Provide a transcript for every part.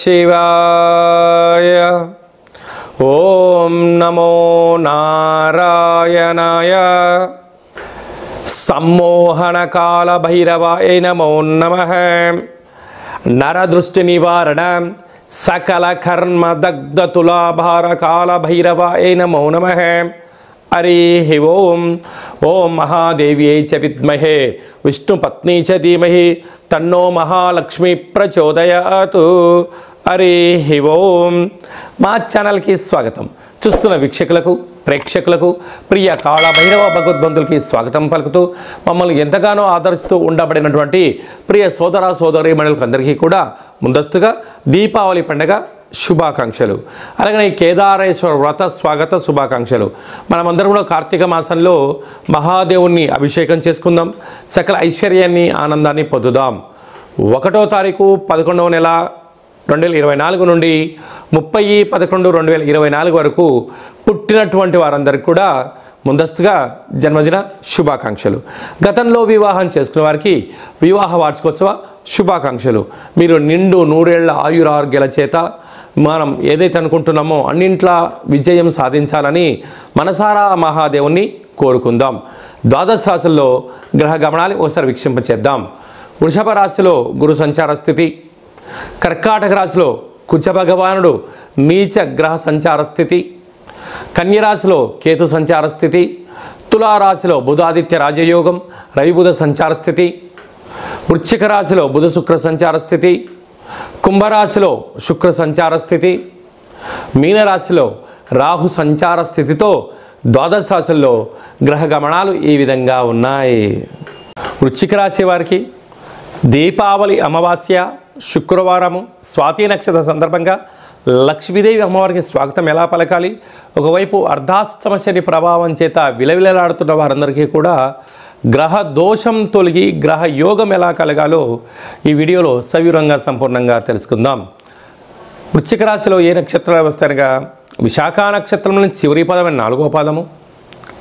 శివాయ. ఓం నమో నారాయణాయ. సమ్మోహన కాల భైరవాయ నమో నమః. నరదృష్టి నివారణ సకల కర్మ దగ్ధ తులాభార కాల భైరవాయ నమో నమః. హరి ఓం. ఓం మహాదేవ్యై చ విద్మహే విష్ణుపత్ని చ ధీమహి తన్నో మహాలక్ష్మి ప్రచోదయాతు. హరి ఓం. మా ఛానల్కి స్వాగతం. చూస్తున్న వీక్షకులకు ప్రేక్షకులకు ప్రియ కాళభైరవ భగవద్బంధులకి స్వాగతం పలుకుతూ మమ్మల్ని ఎంతగానో ఆదరిస్తూ ఉండబడినటువంటి ప్రియ సోదర సోదరీమణులకు అందరికీ కూడా ముందస్తుగా దీపావళి పండుగ శుభాకాంక్షలు. అలాగే ఈ కేదారేశ్వర వ్రత స్వాగత శుభాకాంక్షలు. మనమందరం కూడా కార్తీక మాసంలో మహాదేవుణ్ణి అభిషేకం చేసుకుందాం, సకల ఐశ్వర్యాన్ని ఆనందాన్ని పొందుదాం. 1వ తారీఖు 11వ నెల 2024 నుండి 30/11/2024 వరకు పుట్టినటువంటి వారందరికీ కూడా ముందస్తుగా జన్మదిన శుభాకాంక్షలు. గతంలో వివాహం చేసుకున్న వారికి వివాహ వార్షికోత్సవ శుభాకాంక్షలు. మీరు నిండు 100 ఏళ్ల ఆయురారోగ్యాల చేత మనం ఏదైతే అనుకుంటున్నామో అన్నింట్లా విజయం సాధించాలని మనసారా మహాదేవుణ్ణి కోరుకుందాం. ద్వాదశ రాశుల్లో గ్రహ గమనాలు ఒకసారి వీక్షింపచేద్దాం. వృషభ రాశిలో గురు సంచార స్థితి, కర్కాటక రాశిలో కుజ భగవానుడు నీచ గ్రహ సంచార స్థితి, కన్యరాశిలో కేతు సంచార స్థితి, తులారాశిలో బుధాదిత్య రాజయోగం రవి బుధ సంచార స్థితి, వృశ్చిక రాశిలో బుధ శుక్ర సంచార స్థితి, కుంభరాశిలో శుక్ర సంచార స్థితి, మీనరాశిలో రాహు సంచార స్థితితో ద్వాదశ రాశుల్లో గ్రహ గమనాలు ఈ విధంగా ఉన్నాయి. వృశ్చిక రాశి వారికి దీపావళి అమావాస్య శుక్రవారము స్వాతి నక్షత్ర సందర్భంగా లక్ష్మీదేవి అమ్మవారికి స్వాగతం ఎలా పలకాలి, ఒకవైపు అర్ధాష్టమ శని ప్రభావం చేత విలవిలలాడుతున్న వారందరికీ కూడా గ్రహ దోషం తొలగి గ్రహ యోగం ఎలా కలగాలో ఈ వీడియోలో సవివరంగా సంపూర్ణంగా తెలుసుకుందాం. వృశ్చిక రాశిలో ఏ నక్షత్రాలు వస్తాయనగా విశాఖ నక్షత్రంలో చివరి పదమైన 4వ పాదము,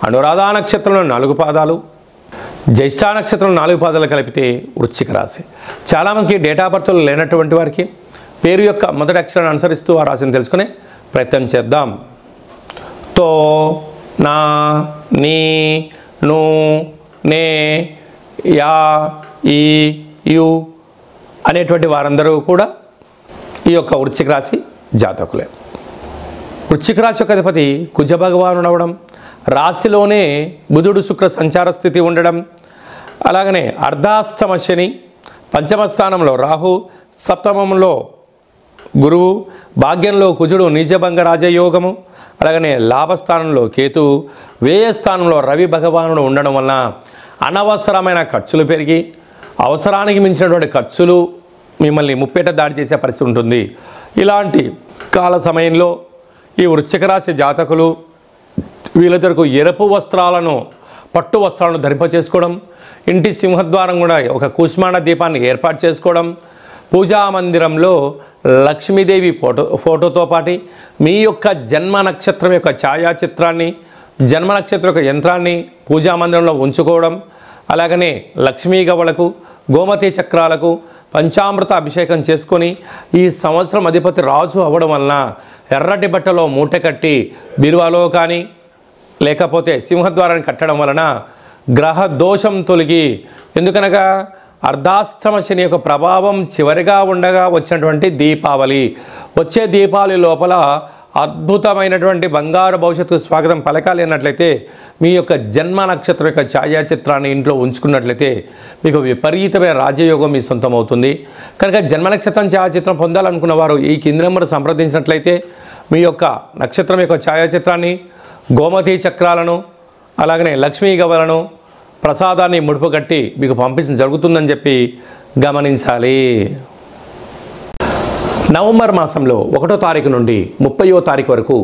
అనురాధ నక్షత్రంలో 4 పాదాలు, జ్యేష్ఠ నక్షత్రం 4 పాదాలు కలిపితే వృశ్చిక రాశి. చాలామందికి డేట్ ఆఫ్ బర్త్లు లేనటువంటి వారికి పేరు యొక్క మొదటి అక్షరాన్ని అనుసరిస్తూ ఆ రాశిని తెలుసుకునే ప్రయత్నం చేద్దాం. తో, నా, నీ, ను, నే, యా, ఈ, యు అనేటువంటి వారందరూ కూడా ఈ యొక్క వృశ్చిక రాశి జాతకులే. వృశ్చిక రాశి యొక్క అధిపతి కుజ భగవానుడు అవడం, రాశిలోనే బుధుడు శుక్ర సంచార స్థితి ఉండడం, అలాగనే అర్ధాష్టమ శని, పంచమ స్థానంలో రాహు, సప్తమంలో గురువు, భాగ్యంలో కుజుడు నీచభంగ రాజయోగము, అలాగనే లాభస్థానంలో కేతు, వ్యయ స్థానంలో రవి భగవానుడు ఉండడం వలన అనవసరమైన ఖర్చులు పెరిగి అవసరానికి మించినటువంటి ఖర్చులు మిమ్మల్ని ముప్పేట దాడి చేసే పరిస్థితి ఉంటుంది. ఇలాంటి కాల సమయంలో ఈ వృశ్చిక రాశి జాతకులు వీళ్ళిద్దరికి ఎరుపు వస్త్రాలను పట్టు వస్త్రాలను ధరింపచేసుకోవడం, ఇంటి సింహద్వారం కూడా ఒక కూష్మాండ దీపాన్ని ఏర్పాటు చేసుకోవడం, పూజా మందిరంలో లక్ష్మీదేవి ఫోటోతో పాటు మీ యొక్క జన్మ నక్షత్రం యొక్క ఛాయాచిత్రాన్ని, జన్మ నక్షత్రం యొక్క యంత్రాన్ని పూజా మందిరంలో ఉంచుకోవడం, అలాగనే లక్ష్మీ గవలకు గోమతి చక్రాలకు పంచామృత అభిషేకం చేసుకొని ఈ సంవత్సరం అధిపతి రాజు అవ్వడం వలన ఎర్రటి బట్టలో మూట కట్టి బీరువాలో కానీ లేకపోతే సింహద్వారాన్ని కట్టడం వలన గ్రహ దోషం తొలగి, ఎందుకనగా అర్ధాష్టమ శని యొక్క ప్రభావం చివరిగా ఉండగా వచ్చినటువంటి దీపావళి, వచ్చే దీపావళి లోపల అద్భుతమైనటువంటి బంగారు భవిష్యత్తుకు స్వాగతం పలకాలి అన్నట్లయితే మీ యొక్క జన్మ నక్షత్రం యొక్క ఛాయాచిత్రాన్ని ఇంట్లో ఉంచుకున్నట్లయితే మీకు విపరీతమైన రాజయోగం మీ సొంతం అవుతుంది. కనుక జన్మ నక్షత్రం ఛాయాచిత్రం పొందాలనుకున్న వారు ఈ కింది నెంబర్ సంప్రదించినట్లయితే మీ యొక్క నక్షత్రం యొక్క ఛాయాచిత్రాన్ని, గోమతి చక్రాలను, అలాగనే లక్ష్మీ గవలను, ప్రసాదాన్ని ముడుపు కట్టి మీకు పంపించడం జరుగుతుందని చెప్పి గమనించాలి. నవంబర్ మాసంలో 1వ తారీఖు నుండి 30వ తారీఖు వరకు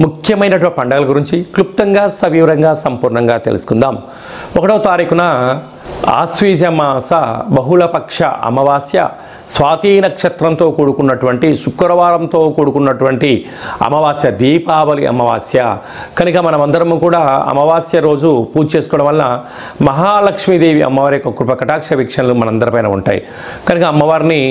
ముఖ్యమైనటువంటి పండుగల గురించి క్లుప్తంగా సవివరంగా సంపూర్ణంగా తెలుసుకుందాం. 1వ తారీఖున ఆశ్వీజ మాస బహుళపక్ష అమావాస్య స్వాతి నక్షత్రంతో కూడుకున్నటువంటి శుక్రవారంతో కూడుకున్నటువంటి అమావాస్య, దీపావళి అమావాస్య కనుక మనమందరము కూడా అమావాస్య రోజు పూజ చేసుకోవడం వల్ల మహాలక్ష్మీదేవి అమ్మవారి యొక్క కృప కటాక్ష వీక్షణలు మనందరిపైన ఉంటాయి. కనుక అమ్మవారిని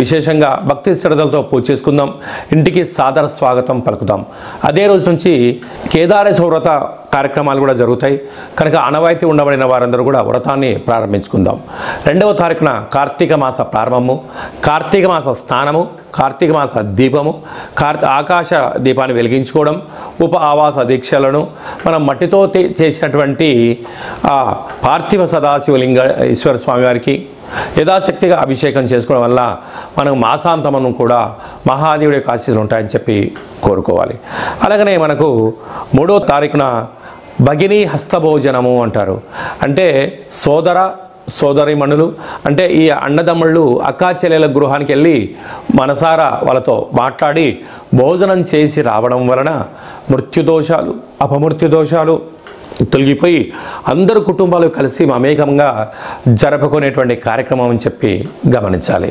విశేషంగా భక్తి శ్రద్ధలతో పూజ చేసుకుందాం, ఇంటికి సాదర స్వాగతం పలుకుదాం. అదే రోజు నుంచి కేదారేశ్వర వ్రత కార్యక్రమాలు కూడా జరుగుతాయి. కనుక ఆనవాయితీ ఉండబడిన వారందరూ కూడా వ్రతాన్ని ప్రారంభించుకుందాం. 2వ తారీఖున కార్తీక మాస ప్రారంభము, కార్తీక మాస స్నానము, కార్తీక మాస దీపము, ఆకాశ దీపాన్ని వెలిగించుకోవడం, ఉప ఆవాస దీక్షలను మనం మట్టితో చేసినటువంటి పార్థివ సదాశివలింగ ఈశ్వర స్వామి వారికి యథాశక్తిగా అభిషేకం చేసుకోవడం వల్ల మనకు మాసాంతమను కూడా మహాదేవుడి యొక్క ఆశీస్సులు ఉంటాయని చెప్పి కోరుకోవాలి. అలాగనే మనకు 3వ తారీఖున భగిని హస్తభోజనము అంటారు. అంటే సోదరిమణులు అంటే ఈ అన్నదమ్ముళ్ళు అక్కా చెల్లెల గృహానికి వెళ్ళి మనసారా వాళ్ళతో మాట్లాడి భోజనం చేసి రావడం వలన మృత్యుదోషాలు, అపమృత్యుదోషాలు తొలగిపోయి అందరు కుటుంబాలు కలిసి మమేకంగా జరుపుకునేటువంటి కార్యక్రమం అని చెప్పి గమనించాలి.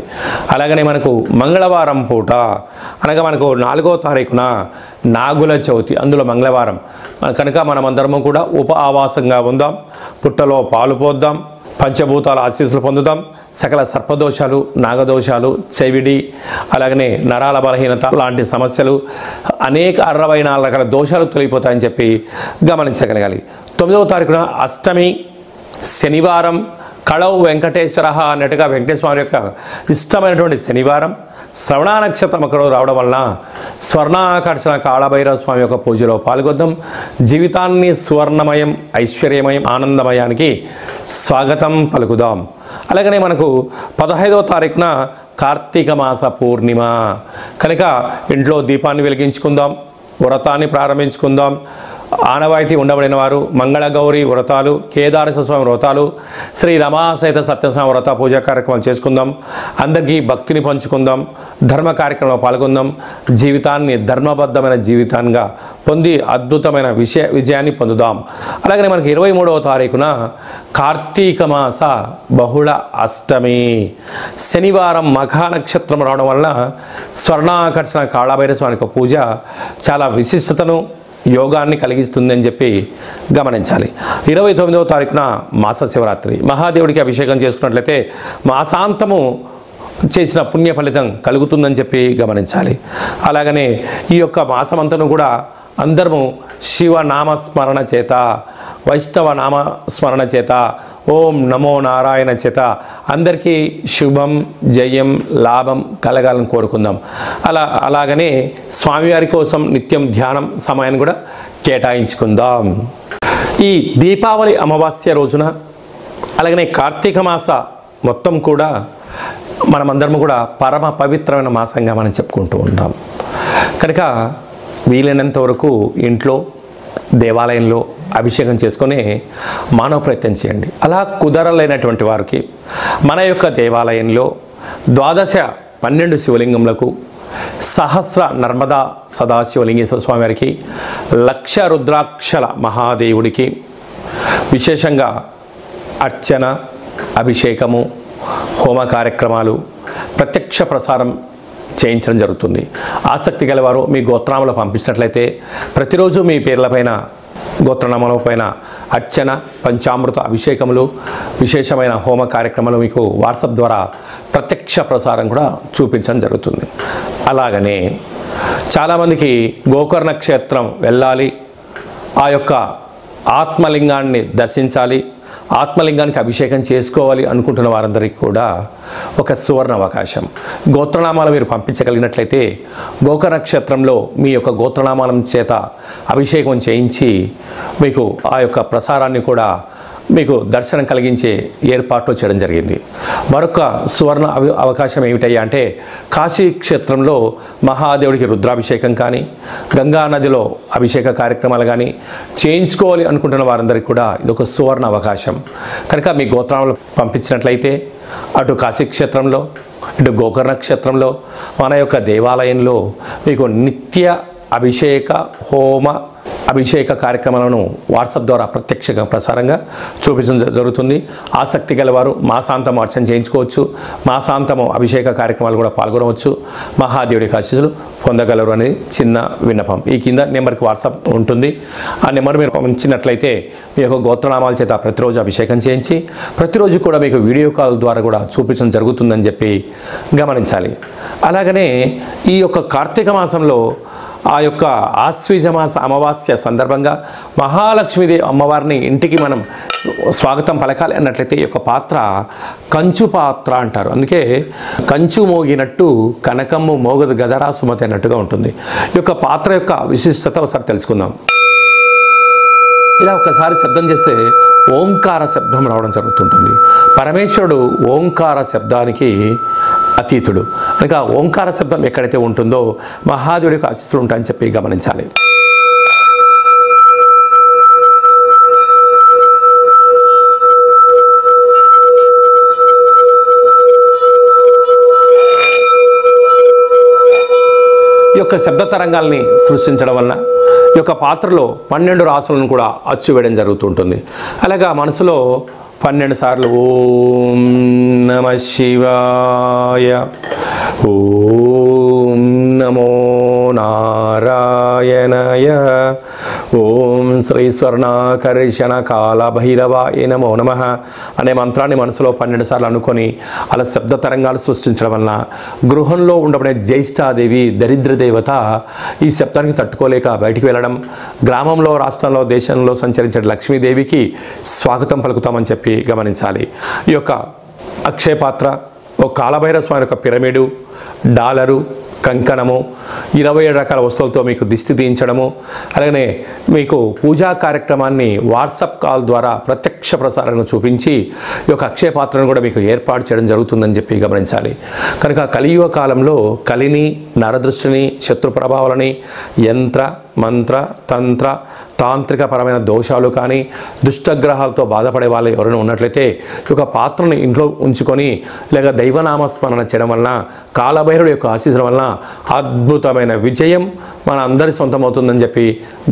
అలాగనే మనకు మంగళవారం పూట అనగా మనకు 4వ తారీఖున నాగుల చవితి, అందులో మంగళవారం కనుక మనమందరము కూడా ఉప ఆవాసంగా ఉందాం, పుట్టలో పాలు పోద్దాం, పంచభూతాల ఆశీస్సులు పొందుదాం, సకల సర్పదోషాలు, నాగదోషాలు, చెవిడి, అలాగనే నరాల బలహీనత లాంటి సమస్యలు అనేక 64 రకాల దోషాలు తొలగిపోతాయని చెప్పి గమనించగలగాలి. 9వ తారీఖున అష్టమి శనివారం, కళవు వెంకటేశ్వర అన్నట్టుగా వెంకటేశ్వర యొక్క ఇష్టమైనటువంటి శనివారం, శ్రవణ నక్షత్రం ఒకరోజు రావడం వలన స్వర్ణాకర్షణ కాళభైరవ స్వామి యొక్క పూజలో పాల్గొద్దాం. జీవితాన్ని సువర్ణమయం, ఐశ్వర్యమయం, ఆనందమయానికి స్వాగతం పలుకుదాం. అలాగనే మనకు 15వ తారీఖున కార్తీక మాస పూర్ణిమ కనుక ఇంట్లో దీపాన్ని వెలిగించుకుందాం, వ్రతాన్ని ప్రారంభించుకుందాం. ఆనవాయితీ ఉండబడిన వారు మంగళగౌరి వ్రతాలు, కేదారేశ్వర స్వామి వ్రతాలు, శ్రీ రమాసహిత సత్యస్వామి వ్రత పూజా కార్యక్రమం చేసుకుందాం. అందరికీ భక్తిని పంచుకుందాం, ధర్మ కార్యక్రమంలో పాల్గొందాం. జీవితాన్ని ధర్మబద్ధమైన జీవితంగా పొంది అద్భుతమైన విజయాన్ని పొందుదాం. అలాగనే మనకి 23వ తారీఖున కార్తీక మాస బహుళ అష్టమి శనివారం మఖా నక్షత్రం రావడం వలన స్వర్ణాకర్షణ కాళభైరవ స్వామి యొక్క పూజ చాలా విశిష్టతను, యోగాన్ని కలిగిస్తుందని చెప్పి గమనించాలి. 29వ తారీఖున మాస శివరాత్రి, మహాదేవుడికి అభిషేకం చేసుకున్నట్లయితే మాసాంతము చేసిన పుణ్య ఫలితం కలుగుతుందని చెప్పి గమనించాలి. అలాగనే ఈ యొక్క మాసమంతను కూడా అందరము శివనామస్మరణ చేత, వైష్ణవ నామస్మరణ చేత, ఓం నమో నారాయణ చేత అందరికీ శుభం, జయం, లాభం కలగాలని కోరుకుందాం. అలాగనే స్వామివారి కోసం నిత్యం ధ్యానం సమయాన్ని కూడా కేటాయించుకుందాం. ఈ దీపావళి అమావాస్య రోజున అలాగనే కార్తీక మాస మొత్తం కూడా మనమందరము కూడా పరమ పవిత్రమైన మాసంగా మనం చెప్పుకుంటూ ఉంటాం. కనుక వీలైనంత వరకు ఇంట్లో, దేవాలయంలో అభిషేకం చేసుకొని మానవ ప్రయత్నం చేయండి. అలా కుదరలేనటువంటి వారికి మన యొక్క దేవాలయంలో 12 శివలింగములకు, సహస్ర నర్మదా సదాశివలింగేశ్వర స్వామి వారికి, 1,00,000 రుద్రాక్షల మహాదేవుడికి విశేషంగా అర్చన, అభిషేకము, హోమ కార్యక్రమాలు ప్రత్యక్ష ప్రసారం చేయించడం జరుగుతుంది. ఆసక్తి గలవారు మీ గోత్రనామాలు పంపించినట్లయితే ప్రతిరోజు మీ పేర్లపైన, గోత్రనామాల పైన అర్చన, పంచామృత అభిషేకములు, విశేషమైన హోమ కార్యక్రమాలు మీకు వాట్సాప్ ద్వారా ప్రత్యక్ష ప్రసారం కూడా చూపించడం జరుగుతుంది. అలాగనే చాలామందికి గోకర్ణ క్షేత్రం వెళ్ళాలి, ఆ యొక్క ఆత్మలింగాన్ని దర్శించాలి, ఆత్మలింగానికి అభిషేకం చేసుకోవాలి అనుకుంటున్న వారందరికీ కూడా ఒక సువర్ణ అవకాశం. గోత్రనామాలు మీరు పంపించగలిగినట్లయితే గోకర్ణ క్షేత్రంలో మీ యొక్క గోత్రనామాల చేత అభిషేకం చేయించి మీకు ఆ యొక్క ప్రసారాన్ని కూడా మీకు దర్శనం కలిగించే ఏర్పాట్లు చేయడం జరిగింది. మరొక సువర్ణ అవకాశం ఏమిటయ్యా అంటే కాశీ క్షేత్రంలో మహాదేవుడికి రుద్రాభిషేకం కానీ, గంగా నదిలో అభిషేక కార్యక్రమాలు కానీ చేయించుకోవాలి అనుకుంటున్న వారందరికీ కూడా ఇదొక సువర్ణ అవకాశం. కనుక మీ గోత్రాలు పంపించినట్లయితే అటు కాశీ క్షేత్రంలో, ఇటు గోకర్ణ క్షేత్రంలో, మన యొక్క దేవాలయంలో మీకు నిత్య అభిషేక, హోమ, అభిషేక కార్యక్రమాలను వాట్సాప్ ద్వారా ప్రత్యక్షంగా ప్రసారంగా చూపించడం జరుగుతుంది. ఆసక్తి గలవారు మాసాంతం అర్చన చేయించుకోవచ్చు. మాసాంతము అభిషేక కార్యక్రమాలు కూడా పాల్గొనవచ్చు. మహాదేవుడికి ఆశీస్సులు పొందగలరు అనేది చిన్న విన్నపం. ఈ కింద నెంబర్కి వాట్సాప్ ఉంటుంది. ఆ నెంబర్ మీరు పంపించినట్లయితే మీ యొక్క గోత్రనామాల చేత ప్రతిరోజు అభిషేకం చేయించి ప్రతిరోజు కూడా మీకు వీడియో కాల్ ద్వారా కూడా చూపించడం జరుగుతుందని చెప్పి గమనించాలి. అలాగనే ఈ యొక్క కార్తీక మాసంలో ఆ యొక్క ఆశ్వీజమాస అమావాస్య సందర్భంగా మహాలక్ష్మీదేవి అమ్మవారిని ఇంటికి మనం స్వాగతం పలకాలి అన్నట్లయితే ఈ యొక్క పాత్ర కంచు పాత్ర అంటారు. అందుకే కంచు మోగినట్టు కనకమ్ము మోగదు గదరా సుమతి అన్నట్టుగా ఉంటుంది. ఈ యొక్క పాత్ర యొక్క విశిష్టత ఒకసారి తెలుసుకుందాం. ఇలా ఒకసారి శబ్దం చేస్తే ఓంకార శబ్దం రావడం జరుగుతుంటుంది. పరమేశ్వరుడు ఓంకార శబ్దానికి అతీతుడు. అనగా ఓంకార శబ్దం ఎక్కడైతే ఉంటుందో మహాదేవుడికి ఆశీస్సులు ఉంటాయని చెప్పి గమనించాలి. ఈ యొక్క శబ్ద తరంగాల్ని సృష్టించడం వలన ఈ యొక్క పాత్రలో 12 రాసులను కూడా అచ్చు వేయడం జరుగుతుంటుంది. అలాగా మనసులో 12 సార్లు ఓం నమ శివాయ, ఓం నమో నారాయణయ, ఓం శ్రీ స్వర్ణాకర్షణ కాల భైరవాయ నమో నమః అనే మంత్రాన్ని మనసులో 12 సార్లు అనుకొని అలా శబ్ద తరంగాలు సృష్టించడం వలన గృహంలో ఉండబడే జ్యేష్ఠాదేవి దరిద్ర దేవత ఈ శబ్దానికి తట్టుకోలేక బయటికి వెళ్ళడం, గ్రామంలో, రాష్ట్రంలో, దేశంలో సంచరించే లక్ష్మీదేవికి స్వాగతం పలుకుతామని చెప్పి గమనించాలి. ఈ యొక్క అక్షయ పాత్ర, ఓ కాలభైరవ స్వామి యొక్క పిరమిడు, డాలరు, కంకణము, 27 రకాల వస్తువులతో మీకు దిష్టి తీయించడము, అలాగనే మీకు పూజా కార్యక్రమాన్ని వాట్సాప్ కాల్ ద్వారా ప్రత్యక్ష ప్రసారంగా చూపించి ఈ యొక్క అక్షయ పాత్రను కూడా మీకు ఏర్పాటు చేయడం జరుగుతుందని చెప్పి గమనించాలి. కనుక కలియుగ కాలంలో కలిని, నరదృష్టిని, శత్రు ప్రభావాలని, యంత్ర, మంత్ర, తంత్ర, తాంత్రిక పరమైన దోషాలు కానీ దుష్టగ్రహాలతో బాధపడే వాళ్ళు ఎవరైనా ఉన్నట్లయితే ఈ యొక్క పాత్రను ఇంట్లో ఉంచుకొని లేక దైవనామస్మరణ చేయడం వలన, కాలభైరుడు యొక్క ఆశీస్సుల వలన అద్భుతమైన విజయం మన అందరి సొంతమవుతుందని చెప్పి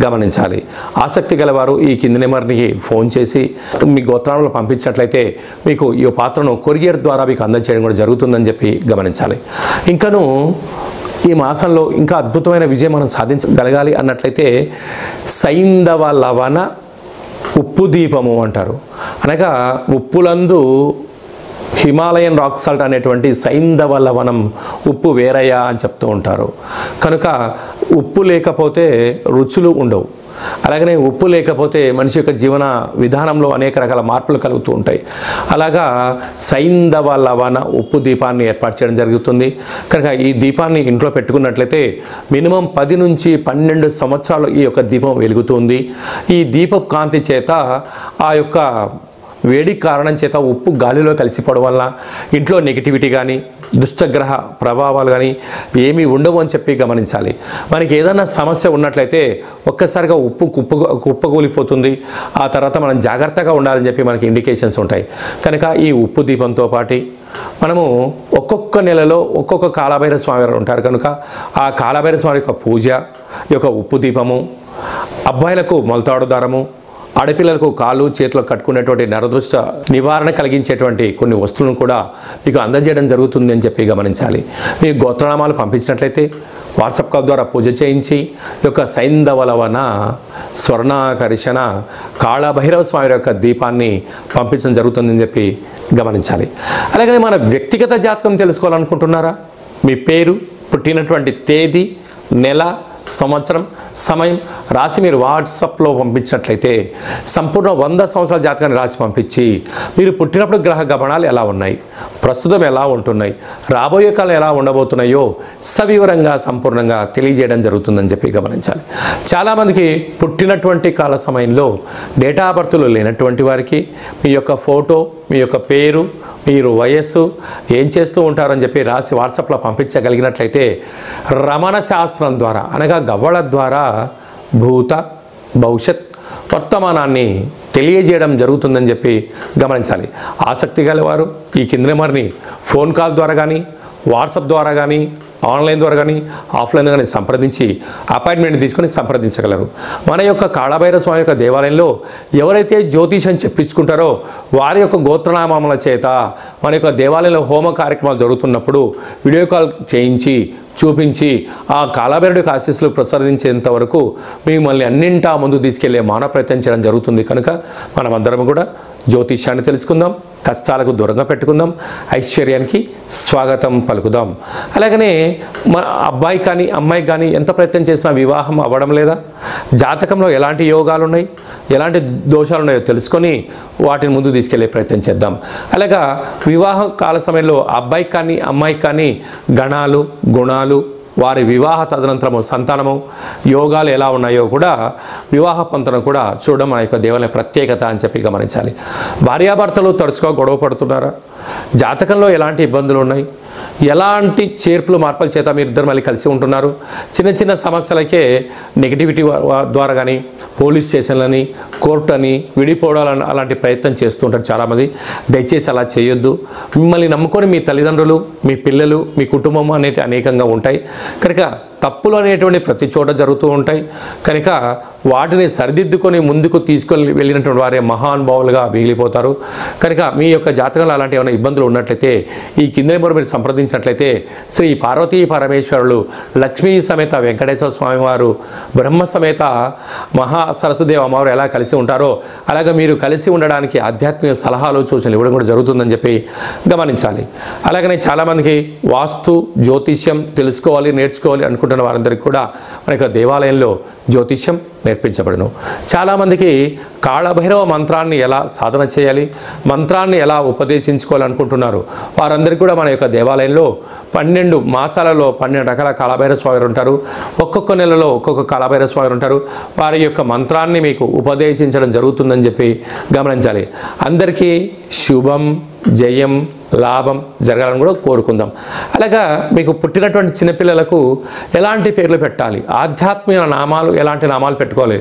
గమనించాలి. ఆసక్తి గలవారు ఈ కింది నెంబర్కి ఫోన్ చేసి మీ గోత్రాలను పంపించినట్లయితే మీకు ఈ పాత్రను కొరియర్ ద్వారా మీకు అందజేయడం కూడా జరుగుతుందని చెప్పి గమనించాలి. ఇంకను ఈ మాసంలో ఇంకా అద్భుతమైన విజయం మనం సాధించగలగాలి అన్నట్లయితే సైంధవ లవణ ఉప్పు దీపము అంటారు. అనగా ఉప్పులందు హిమాలయన్ రాక్ సాల్ట్ అనేటువంటి సైంధవ లవణం ఉప్పు వేరయ్యా అని చెప్తూ ఉంటారు. కనుక ఉప్పు లేకపోతే రుచులు ఉండవు. అలాగనే ఉప్పు లేకపోతే మనిషి యొక్క జీవన విధానంలో అనేక రకాల మార్పులు కలుగుతూ ఉంటాయి. అలాగా సైంధవ లవణ ఉప్పు దీపాన్ని ఏర్పాటు చేయడం జరుగుతుంది. కనుక ఈ దీపాన్ని ఇంట్లో పెట్టుకున్నట్లయితే మినిమం 10 నుంచి 12 సంవత్సరాలు ఈ యొక్క దీపం వెలుగుతుంది. ఈ దీపపు కాంతి చేత ఆ యొక్క వేడి కారణం చేత ఉప్పు గాలిలో కలిసిపోవడం వల్ల ఇంట్లో నెగిటివిటీ కానీ దుష్టగ్రహ ప్రభావాలు కానీ ఏమీ ఉండవు అని చెప్పి గమనించాలి. మనకి ఏదైనా సమస్య ఉన్నట్లయితే ఒక్కసారిగా ఉప్పు కుప్పకూలిపోతుంది. ఆ తర్వాత మనం జాగ్రత్తగా ఉండాలని చెప్పి మనకి ఇండికేషన్స్ ఉంటాయి. కనుక ఈ ఉప్పు దీపంతో పాటు మనము ఒక్కొక్క నెలలో ఒక్కొక్క కాలభైరవ స్వామి వారు ఉంటారు. కనుక ఆ కాలభైరవ స్వామి యొక్క పూజ, ఈ యొక్క ఉప్పు దీపము, అబ్బాయిలకు మొలతాడు దారము, ఆడపిల్లలకు కాళ్ళు చేతులు కట్టుకునేటువంటి నరదృష్ట నివారణ కలిగించేటువంటి కొన్ని వస్తువులను కూడా మీకు అందజేయడం జరుగుతుంది అని చెప్పి గమనించాలి. మీ గోత్రనామాలు పంపించినట్లయితే వాట్సాప్ కాల్ ద్వారా పూజ చేయించి ఈ యొక్క సైంధవ లవణ స్వర్ణాకర్షణ కాళభైరవ స్వామి యొక్క దీపాన్ని పంపించడం జరుగుతుందని చెప్పి గమనించాలి. అలాగే మన వ్యక్తిగత జాతకం తెలుసుకోవాలనుకుంటున్నారా? మీ పేరు, పుట్టినటువంటి తేదీ, నెల, సంవత్సరం, సమయం రాసి మీరు వాట్సాప్లో పంపించినట్లయితే సంపూర్ణ 100 సంవత్సరాల జాతకాన్ని రాసి పంపించి మీరు పుట్టినప్పుడు గ్రహ గమనాలు ఎలా ఉన్నాయి, ప్రస్తుతం ఎలా ఉంటున్నాయి, రాబోయే కాలం ఎలా ఉండబోతున్నాయో సవివరంగా సంపూర్ణంగా తెలియజేయడం జరుగుతుందని చెప్పి గమనించాలి. చాలామందికి పుట్టినటువంటి కాల సమయంలో డేటా ఆఫ్ బర్త్లు లేనటువంటి వారికి మీ యొక్క ఫోటో, మీ యొక్క పేరు, మీరు వయస్సు, ఏం చేస్తూ ఉంటారని చెప్పి రాసి వాట్సాప్లో పంపించగలిగినట్లయితే రమణ శాస్త్రం ద్వారా అనగా గవ్వళ ద్వారా భూత, భవిష్యత్, వర్తమానాన్ని తెలియజేయడం జరుగుతుందని చెప్పి గమనించాలి. ఆసక్తి గలవారు ఈ కింద నెంబర్ని ఫోన్ కాల్ ద్వారా కానీ వాట్సాప్ ద్వారా కానీ ఆన్లైన్ ద్వారా కానీ ఆఫ్లైన్ కానీ సంప్రదించి అపాయింట్మెంట్ తీసుకొని సంప్రదించగలరు. మన యొక్క కాళభైరవ స్వామి యొక్క దేవాలయంలో ఎవరైతే జ్యోతిషం చెప్పించుకుంటారో వారి యొక్క గోత్రనామముల చేత మన యొక్క దేవాలయంలో హోమ కార్యక్రమాలు జరుగుతున్నప్పుడు వీడియో కాల్ చేయించి చూపించి ఆ కాళభైరవుడి యొక్క ఆశీస్సులు ప్రసాదించేంత వరకు మిమ్మల్ని అన్నింటా ముందు తీసుకెళ్లే మానవ ప్రయత్నం చేయడం జరుగుతుంది. కనుక మనమందరం కూడా జ్యోతిష్యాన్ని తెలుసుకుందాం, కష్టాలకు దూరంగా పెట్టుకుందాం, ఐశ్వర్యానికి స్వాగతం పలుకుదాం. అలాగనే మన అబ్బాయి కానీ అమ్మాయికి కానీ ఎంత ప్రయత్నం చేసినా వివాహం అవ్వడం లేదా, జాతకంలో ఎలాంటి యోగాలు ఉన్నాయి, ఎలాంటి దోషాలు ఉన్నాయో తెలుసుకొని వాటిని ముందు తీసుకెళ్లే ప్రయత్నం చేద్దాం. అలాగా వివాహ కాల సమయంలో అబ్బాయికి కానీ అమ్మాయికి కానీ గణాలు, గుణాలు, వారి వివాహ తదనంతరము సంతానము యోగాలు ఎలా ఉన్నాయో కూడా వివాహ పంతను కూడా చూడడం మన యొక్క దేవాలయ ప్రత్యేకత అని చెప్పి గమనించాలి. భార్యాభర్తలు తరచుగా గొడవ పడుతున్నారా, జాతకంలో ఎలాంటి ఇబ్బందులు ఉన్నాయి, ఎలాంటి చేర్పులు మార్పుల చేత మీరు ఇద్దరు మళ్ళీ కలిసి ఉంటున్నారు, చిన్న చిన్న సమస్యలకే నెగిటివిటీ ద్వారా కానీ పోలీస్ స్టేషన్లని కోర్టు అని విడిపోవడాలని అలాంటి ప్రయత్నం చేస్తుంటారు చాలామంది. దయచేసి అలా చేయొద్దు. మిమ్మల్ని నమ్ముకొని మీ తల్లిదండ్రులు, మీ పిల్లలు, మీ కుటుంబం అనేవి అనేకంగా ఉంటాయి. కనుక తప్పులు అనేటువంటి ప్రతి చోట జరుగుతూ ఉంటాయి. కనుక వాటిని సరిదిద్దుకొని ముందుకు తీసుకొని వెళ్ళినటువంటి వారే మహానుభావులుగా మిగిలిపోతారు. కనుక మీ యొక్క జాతకంలో అలాంటి ఏమైనా ఇబ్బందులు ఉన్నట్లయితే ఈ కింద నెంబర్ మీరు సంప్రదించినట్లయితే శ్రీ పార్వతీ పరమేశ్వరులు, లక్ష్మీ సమేత వెంకటేశ్వర స్వామివారు, బ్రహ్మ సమేత మహా సరస్వదేవ అమ్మవారు ఎలా కలిసి ఉంటారో అలాగే మీరు కలిసి ఉండడానికి ఆధ్యాత్మిక సలహాలు సూచనలు ఇవ్వడం కూడా జరుగుతుందని చెప్పి గమనించాలి. అలాగనే చాలామందికి వాస్తు జ్యోతిష్యం తెలుసుకోవాలి, నేర్చుకోవాలి అనుకుంటున్న వారందరికీ కూడా మన యొక్క దేవాలయంలో జ్యోతిష్యం నేర్పించబడును. చాలామందికి కాళభైరవ మంత్రాన్ని ఎలా సాధన చేయాలి, మంత్రాన్ని ఎలా ఉపదేశించుకోవాలనుకుంటున్నారు వారందరికీ కూడా మన యొక్క దేవాలయంలో 12 మాసాలలో 12 రకాల కాళభైరవ స్వామి ఉంటారు. ఒక్కొక్క నెలలో ఒక్కొక్క కాళభైరవ స్వామి ఉంటారు. వారి యొక్క మంత్రాన్ని మీకు ఉపదేశించడం జరుగుతుందని చెప్పి గమనించాలి. అందరికీ శుభం, జయం, లాభం జరగాలని కూడా కోరుకుందాం. అలాగా మీకు పుట్టినటువంటి చిన్నపిల్లలకు ఎలాంటి పేర్లు పెట్టాలి, ఆధ్యాత్మిక నామాలు ఎలాంటి నామాలు పెట్టుకోవాలి,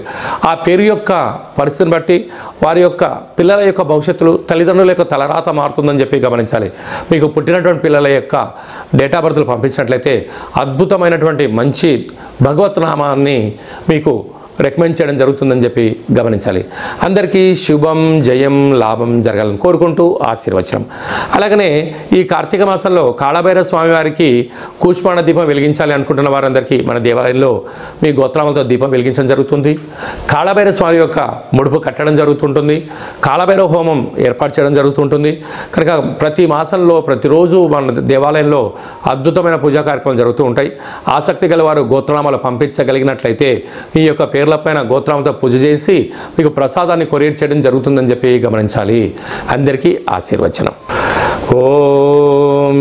ఆ పేరు యొక్క పరిస్థితిని బట్టి వారి యొక్క పిల్లల యొక్క భవిష్యత్తులు తల్లిదండ్రుల యొక్క తలరాత మారుతుందని చెప్పి గమనించాలి. మీకు పుట్టినటువంటి పిల్లల యొక్క డేట్ ఆఫ్ బర్త్లు పంపించినట్లయితే అద్భుతమైనటువంటి మంచి భగవత్ నామాన్ని మీకు రికమెండ్ చేయడం జరుగుతుందని చెప్పి గమనించాలి. అందరికీ శుభం, జయం, లాభం జరగాలని కోరుకుంటూ ఆశీర్వచనం. అలాగనే ఈ కార్తీక మాసంలో కాళభైరవ స్వామి వారికి కూష్మాండ దీపం వెలిగించాలి అనుకుంటున్న వారందరికీ మన దేవాలయంలో మీ గోత్రాలతో దీపం వెలిగించడం జరుగుతుంది. కాళభైరవ స్వామి యొక్క ముడుపు కట్టడం జరుగుతుంటుంది. కాళభైరవ హోమం ఏర్పాటు చేయడం జరుగుతుంటుంది. కనుక ప్రతి మాసంలో ప్రతిరోజు మన దేవాలయంలో అద్భుతమైన పూజా కార్యక్రమాలు జరుగుతూ ఉంటాయి. ఆసక్తి గల వారు గోత్రనామాలు పంపించగలిగినట్లయితే ఈ యొక్క పేర్లపైన గోత్రంతో పూజ చేసి మీకు ప్రసాదాన్ని కొరియర్ చేయడం జరుగుతుందని చెప్పి గమనించాలి. అందరికీ ఆశీర్వచనం. ఓం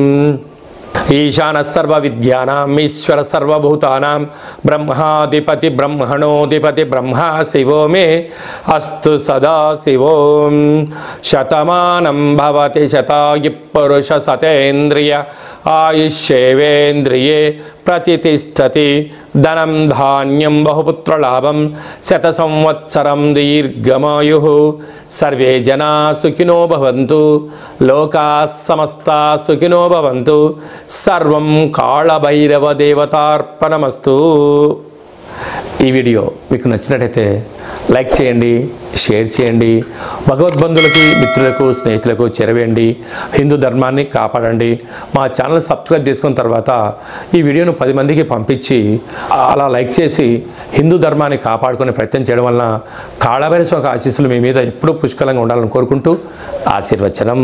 ఈశాన సర్వ విద్యానాం ఈశ్వర సర్వభూతానాం బ్రహ్మాధిపతి బ్రహ్మణోధిపతి బ్రహ్మ శివో మే అస్తు సదా శివోం. శతమానం భవతి శతాయు పురుష సతేంద్రియ ఆయుష్యేవేంద్రియే ప్రతిష్టతి. ధనం ధాన్యం బహుపుత్రలాభం శత సంవత్సరం దీర్ఘమాయు. సర్వే జనా సుఖినో భవంతు, లోకా సమస్తా సుఖినో భవంతు. సర్వం కాళభైరవ దేవతార్పణమస్తు. ఈ వీడియో మీకు నచ్చినట్టయితే లైక్ చేయండి, షేర్ చేయండి, భగవద్బంధులకి, మిత్రులకు, స్నేహితులకు చేరవేయండి. హిందూ ధర్మాన్ని కాపాడండి. మా ఛానల్ సబ్స్క్రైబ్ చేసుకున్న తర్వాత ఈ వీడియోను 10 మందికి పంపించి అలా లైక్ చేసి హిందూ ధర్మాన్ని కాపాడుకునే ప్రయత్నం చేయడం వలన కాళభైరవ స్వామి ఆశీస్సులు మీ మీద ఎప్పుడూ పుష్కలంగా ఉండాలని కోరుకుంటూ ఆశీర్వచనం.